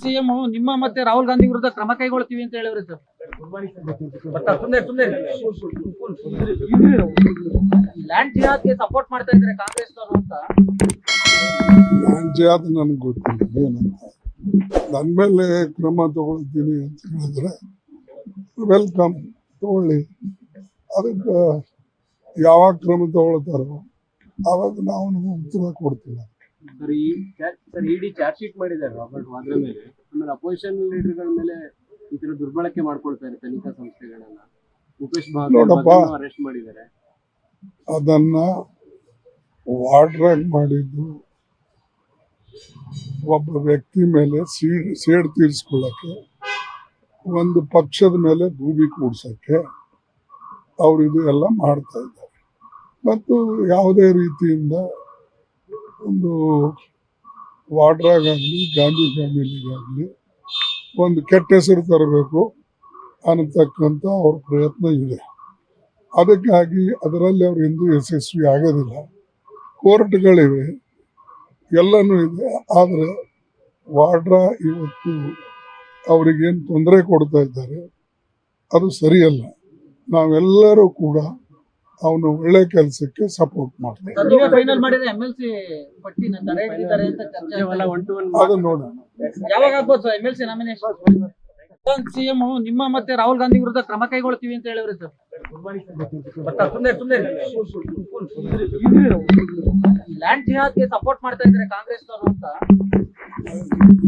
CM ನಿಮ್ಮ ಮತ್ತೆ ರಾಹುಲ್ ಗಾಂಧಿ ವಿರುದ್ಧ ಕ್ರಮ ಕೈಗೊಳ್ತೀವಿ ಅಂತ ಹೇಳಿವ್ರಿ ಸರ್. ಲ್ಯಾಂಡ್ ಜಿಹಾದ್ಗೆ ಸಪೋರ್ಟ್ ಮಾಡ್ತಾ ಇದ್ದಾರೆ ಕಾಂಗ್ರೆಸ್ನವರು ಅಂತ. ಲ್ಯಾಂಡ್ ಜಿಹಾದ್ ನನಗೆ ಗೊತ್ತಿಲ್ಲ ಏನಂತ. ನನ್ನ ಮೇಲೆ ಕ್ರಮ ತಗೊಳ್ತೀನಿ ಅಂತ ಹೇಳಿದ್ರೆ ವೆಲ್ಕಮ್, ತಗೊಳ್ಳಿ. ಅದಕ್ಕೆ ಯಾವಾಗ ಕ್ರಮ ತಗೊಳ್ತಾರೋ ಆವಾಗ ನಾವು ಉತ್ತರ ಕೊಡ್ತೀವಿ. ಸರ್ ಇಡಿ ಚಾರ್ಜ್ ಶೀಟ್ ಮಾಡಿದ್ದಾರೆ ರಾಬರ್ಟ್ ವಾದ್ರಾ ಮೇಲೆ. ಆಮೇಲೆ ಅಪೋಸಿಷನ್ ಲೀಡರ್ಗಳ ಮೇಲೆ ಈ ತರ ದುರ್ಬಳಕೆ ಮಾಡ್ಕೊಳ್ತಾರೆ ತನಿಖಾ ಸಂಸ್ಥೆಗಳನ್ನ. ಮುಖೇಶ್ ಭಾಗವತ್ ಅರೆಸ್ಟ್ ಮಾಡಿದ್ದಾರೆ. ಅದನ್ನ ವಾರ್ಡ್ರಾಗ್ ಮಾಡಿದ್ದು ಒಬ್ಬ ವ್ಯಕ್ತಿ ಮೇಲೆ ಸೇಡ್ ತೀರಿಸ್ಕೊಳ್ಳಕ್ಕೆ, ಒಂದು ಪಕ್ಷದ ಮೇಲೆ ಗೂಬಿ ಕೂಡ್ಸಕ್ಕೆ ಅವ್ರು ಇದು ಎಲ್ಲ ಮಾಡ್ತಾ ಇದ್ದಾರೆ. ಮತ್ತು ಯಾವುದೇ ರೀತಿಯಿಂದ ಒಂದು ವಾಡ್ರಾಗಾಗಲಿ ಗಾಂಧಿ ಫ್ಯಾಮಿಲಿಗಾಗಲಿ ಒಂದು ಕೆಟ್ಟ ಹೆಸರು ತರಬೇಕು ಅನ್ನತಕ್ಕಂಥ ಅವ್ರ ಪ್ರಯತ್ನ ಇದೆ. ಅದಕ್ಕಾಗಿ ಅದರಲ್ಲಿ ಅವ್ರು ಎಂದೂ ಯಶಸ್ವಿ ಆಗೋದಿಲ್ಲ. ಕೋರ್ಟ್ಗಳಿವೆ, ಎಲ್ಲನೂ ಇದೆ. ಆದರೆ ವಾಡ್ರಾ ಇವತ್ತು ಅವರಿಗೇನು ತೊಂದರೆ ಕೊಡ್ತಾ ಇದ್ದಾರೆ ಅದು ಸರಿಯಲ್ಲ. ನಾವೆಲ್ಲರೂ ಕೂಡ ಅವನು ಒಳ್ಳೆ ಕೆಲಸಕ್ಕೆ ಸಪೋರ್ಟ್ ಮಾಡ್ತಾರೆ. ಅದು ನೋಡೋಣ. ಸಿಎಂ ನಿಮ್ಮ ಮತ್ತೆ ರಾಹುಲ್ ಗಾಂಧಿ ವಿರುದ್ಧ ಕ್ರಮ ಕೈಗೊಳ್ತೀವಿ ಅಂತ ಹೇಳಿವ್ರಿ ಸರ್. ಲ್ಯಾಂಡ್ ಜಿಹಾದ್ಗೆ ಸಪೋರ್ಟ್ ಮಾಡ್ತಾ ಇದ್ದಾರೆ ಕಾಂಗ್ರೆಸ್ನವರು ಅಂತ.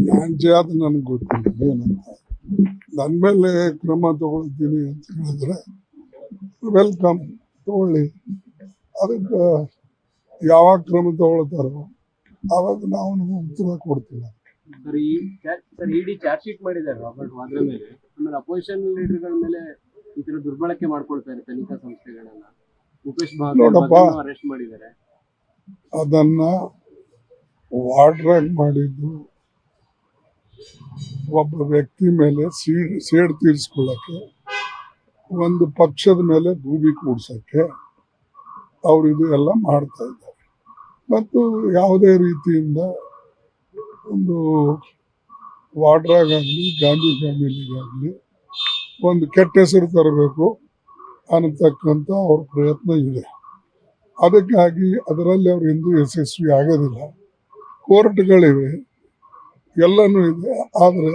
ಲ್ಯಾಂಡ್ ಜಿಹಾದ್ ನನಗೆ ಗೊತ್ತಿಲ್ಲ ಏನಂತ. ನನ್ನ ಮೇಲೆ ಕ್ರಮ ತಗೊಳ್ತೀನಿ ಅಂತ ಹೇಳಿದ್ರೆ ವೆಲ್ಕಮ್, ತಗೊಳ್ಳಿ. ಅದಕ್ಕೆ ಯಾವಾಗ ಕ್ರಮ ತಗೊಳ್ತಾರೋ ಆವಾಗ ನಾವು ಉತ್ತರ ಕೊಡ್ತೀವಿ. ಸರ್ ಇಡಿ ಚಾರ್ಜ್ ಶೀಟ್ ಮಾಡಿದ್ದಾರೆ ರಾಬರ್ಟ್ ವಾದ್ರಾ ಮೇಲೆ. ಆಮೇಲೆ ಅಪೋಸಿಷನ್ ಲೀಡರ್ಗಳ ಮೇಲೆ ಈ ತರ ದುರ್ಬಳಕೆ ಮಾಡ್ಕೊಳ್ತಾರೆ ತನಿಖಾ ಸಂಸ್ಥೆಗಳನ್ನ. ಮುಖೇಶ್ ಭಾಗವತ್ ಅರೆಸ್ಟ್ ಮಾಡಿದ್ದಾರೆ. ಅದನ್ನ ವಾರ್ಡ್ರಾಗ್ ಮಾಡಿದ್ದು ಒಬ್ಬ ವ್ಯಕ್ತಿ ಮೇಲೆ ಸೇಡ್ ತೀರಿಸ್ಕೊಳ್ಳಕ್ಕೆ, ಒಂದು ಪಕ್ಷದ ಮೇಲೆ ಗೂಬಿ ಕೂಡ್ಸಕ್ಕೆ ಅವ್ರು ಇದು ಎಲ್ಲ ಮಾಡ್ತಾ ಇದ್ದಾರೆ. ಮತ್ತು ಯಾವುದೇ ರೀತಿಯಿಂದ ಒಂದು ವಾಡ್ರಾಗಾಗಲಿ ಗಾಂಧಿ ಫ್ಯಾಮಿಲಿಗಾಗಲಿ ಒಂದು ಕೆಟ್ಟ ಹೆಸರು ತರಬೇಕು ಅನ್ನತಕ್ಕಂಥ ಅವ್ರ ಪ್ರಯತ್ನ ಇದೆ. ಅದಕ್ಕಾಗಿ ಅದರಲ್ಲಿ ಅವ್ರು ಎಂದೂ ಯಶಸ್ವಿ ಆಗೋದಿಲ್ಲ. ಕೋರ್ಟ್ಗಳಿವೆ, ಎಲ್ಲನೂ ಇದೆ. ಆದರೆ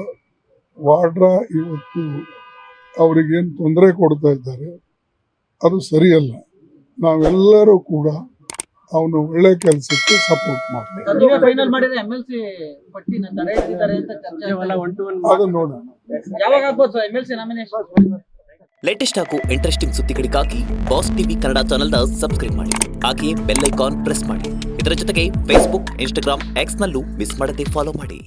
ವಾಡ್ರಾ ಇವತ್ತು ಅವರಿಗೇನು ತೊಂದರೆ ಕೊಡ್ತಾ ಇದ್ದಾರೆ ಅದು ಸರಿಯಲ್ಲ. ನಾವೆಲ್ಲರೂ ಕೂಡ ಅವನು ಒಳ್ಳೆ ಕೆಲಸಕ್ಕೆ ಸಪೋರ್ಟ್ ಮಾಡ್ತೀವಿ. ಅದು ನೋಡೋಣ. ಲೇಟೆಸ್ಟ್ ಹಾಗೂ ಇಂಟ್ರೆಸ್ಟಿಂಗ್ ಸುದ್ದಿಗಳಿಗಾಗಿ ಬಾಸ್ ಟಿವಿ ಕನ್ನಡ ಚಾನೆಲ್ನ ಸಬ್ಸ್ಕ್ರೈಬ್ ಮಾಡಿ. ಹಾಗೆಯೇ ಬೆಲ್ ಐಕಾನ್ ಪ್ರೆಸ್ ಮಾಡಿ. ಇದರ ಜೊತೆಗೆ ಫೇಸ್ಬುಕ್, ಇನ್ಸ್ಟಾಗ್ರಾಮ್, ಎಕ್ಸ್ ನಲ್ಲೂ ಮಿಸ್ ಮಾಡದೆ ಫಾಲೋ ಮಾಡಿ.